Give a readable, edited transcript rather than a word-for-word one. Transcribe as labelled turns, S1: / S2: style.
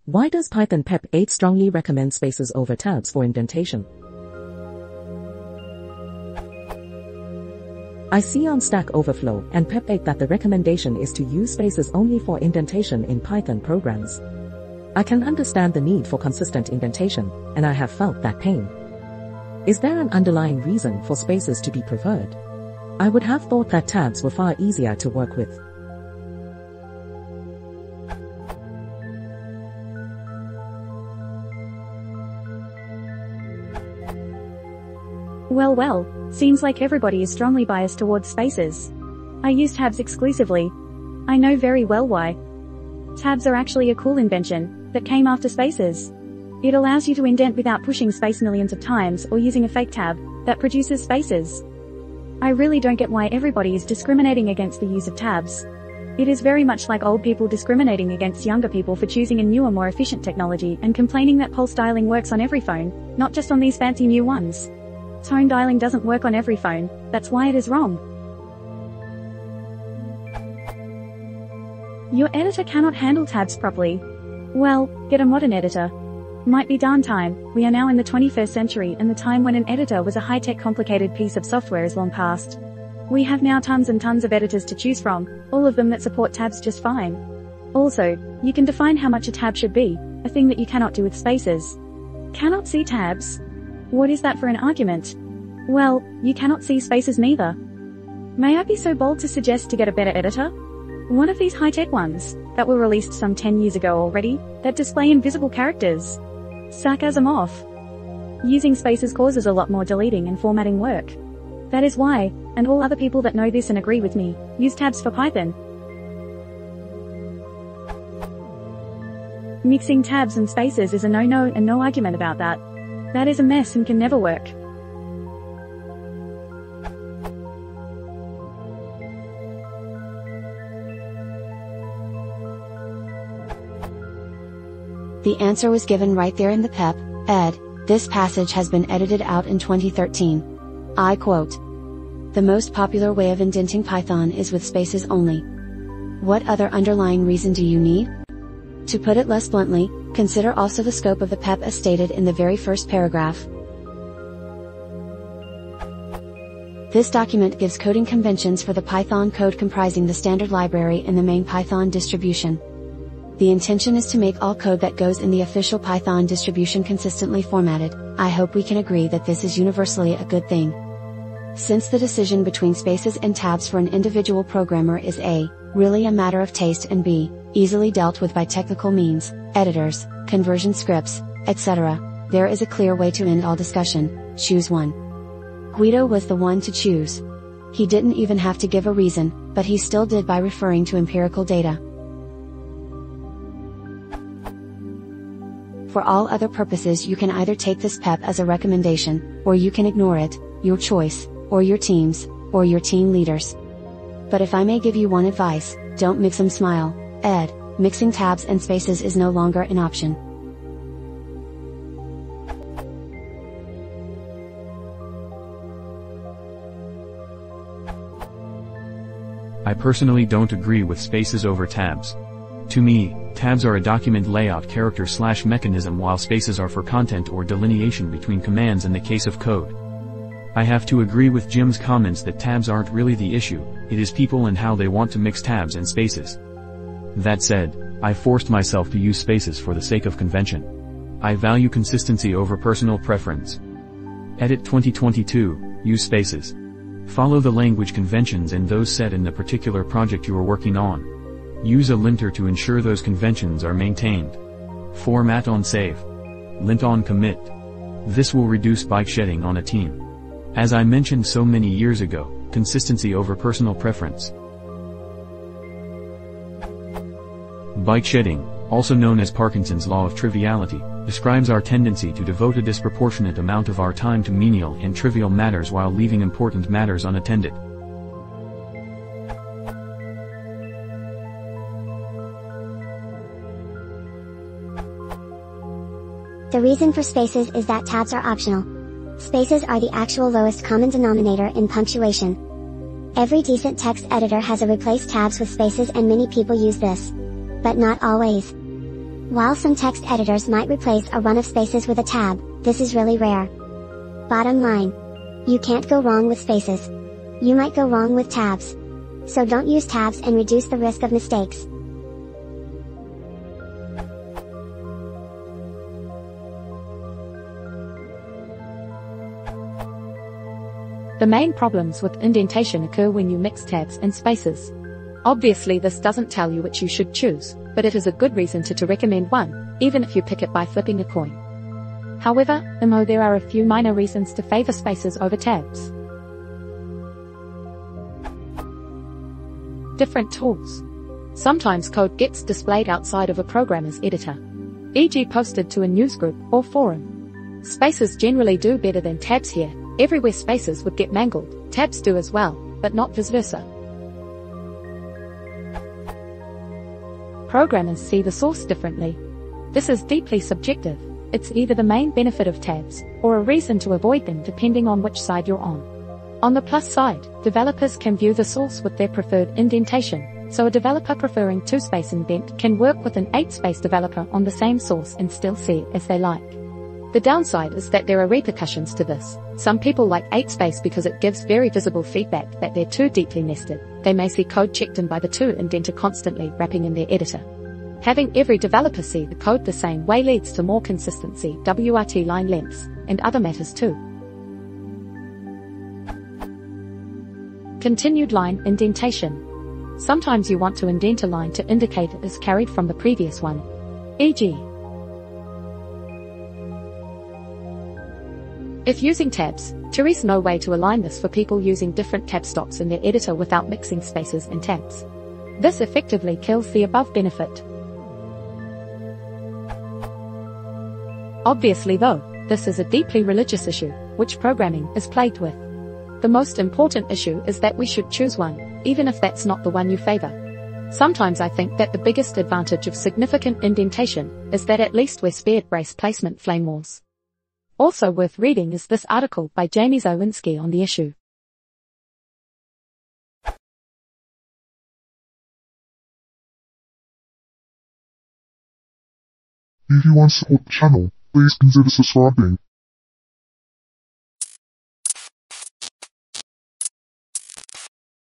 S1: Why does Python pep-8 strongly recommend spaces over tabs for indentation? I see on Stack Overflow and pep-8 that the recommendation is to use spaces only for indentation in Python programs. I can understand the need for consistent indentation, and I have felt that pain. Is there an underlying reason for spaces to be preferred? I would have thought that tabs were far easier to work with.
S2: Well, seems like everybody is strongly biased towards spaces. I use tabs exclusively. I know very well why. Tabs are actually a cool invention that came after spaces. It allows you to indent without pushing space millions of times or using a fake tab that produces spaces. I really don't get why everybody is discriminating against the use of tabs. It is very much like old people discriminating against younger people for choosing a newer, more efficient technology and complaining that pulse dialing works on every phone, not just on these fancy new ones. Tone dialing doesn't work on every phone, that's why it is wrong. Your editor cannot handle tabs properly. Well, get a modern editor. Might be darn time. We are now in the 21st century, and the time when an editor was a high-tech complicated piece of software is long past. We have now tons and tons of editors to choose from, all of them that support tabs just fine. Also, you can define how much a tab should be, a thing that you cannot do with spaces. Cannot see tabs? What is that for an argument? Well, you cannot see spaces neither. May I be so bold to suggest to get a better editor? One of these high-tech ones, that were released some 10 years ago already, that display invisible characters. Sarcasm off. Using spaces causes a lot more deleting and formatting work. That is why, and all other people that know this and agree with me, use tabs for Python. Mixing tabs and spaces is a no-no and no argument about that. That is a mess and can never work.
S3: The answer was given right there in the pep-8. This passage has been edited out in 2013. I quote, "The most popular way of indenting Python is with spaces only. What other underlying reason do you need? To put it less bluntly, consider also the scope of the pep as stated in the very first paragraph. This document gives coding conventions for the Python code comprising the standard library in the main Python distribution. The intention is to make all code that goes in the official Python distribution consistently formatted. I hope we can agree that this is universally a good thing. Since the decision between spaces and tabs for an individual programmer is A, really a matter of taste, and B, easily dealt with by technical means, editors, conversion scripts, etc., there is a clear way to end all discussion: choose one. Guido was the one to choose. He didn't even have to give a reason, but he still did by referring to empirical data. For all other purposes, you can either take this pep as a recommendation, or you can ignore it, your choice, or your team's, or your team leaders. But if I may give you one advice, don't mix 'em, smile, Ed. Mixing tabs and spaces is no longer an option.
S4: I personally don't agree with spaces over tabs. To me, tabs are a document layout character/mechanism, while spaces are for content or delineation between commands in the case of code. I have to agree with Jim's comments that tabs aren't really the issue, it is people and how they want to mix tabs and spaces. That said, I forced myself to use spaces for the sake of convention. I value consistency over personal preference. Edit 2022, use spaces. Follow the language conventions and those set in the particular project you are working on. Use a linter to ensure those conventions are maintained. Format on save. Lint on commit. This will reduce bike shedding on a team. As I mentioned so many years ago, consistency over personal preference. Bike shedding, also known as Parkinson's law of triviality, describes our tendency to devote a disproportionate amount of our time to menial and trivial matters while leaving important matters unattended.
S5: The reason for spaces is that tabs are optional. Spaces are the actual lowest common denominator in punctuation. Every decent text editor has a replace tabs with spaces, and many people use this. But not always. While some text editors might replace a run of spaces with a tab, this is really rare. Bottom line. You can't go wrong with spaces. You might go wrong with tabs. So don't use tabs and reduce the risk of mistakes.
S6: The main problems with indentation occur when you mix tabs and spaces. Obviously this doesn't tell you which you should choose, but it is a good reason to recommend one, even if you pick it by flipping a coin. However, there are a few minor reasons to favor spaces over tabs. Different tools. Sometimes code gets displayed outside of a programmer's editor, e.g. posted to a newsgroup or forum. Spaces generally do better than tabs here. Everywhere spaces would get mangled, tabs do as well, but not vice versa. Programmers see the source differently. This is deeply subjective. It's either the main benefit of tabs, or a reason to avoid them depending on which side you're on. On the plus side, developers can view the source with their preferred indentation, so a developer preferring 2-space indent can work with an 8-space developer on the same source and still see it as they like. The downside is that there are repercussions to this. Some people like 8-space because it gives very visible feedback that they're too deeply nested. They may see code checked in by the 2 indenter constantly wrapping in their editor. Having every developer see the code the same way leads to more consistency, WRT line lengths, and other matters too. Continued line indentation. Sometimes you want to indent a line to indicate it is carried from the previous one. E.g. if using tabs, there is no way to align this for people using different tab stops in their editor without mixing spaces and tabs. This effectively kills the above benefit. Obviously though, this is a deeply religious issue, which programming is plagued with. The most important issue is that we should choose one, even if that's not the one you favor. Sometimes I think that the biggest advantage of significant indentation is that at least we're spared brace placement flame wars. Also worth reading is this article by Jamie Zawinski on the issue.
S7: If you want to support the channel, please consider subscribing.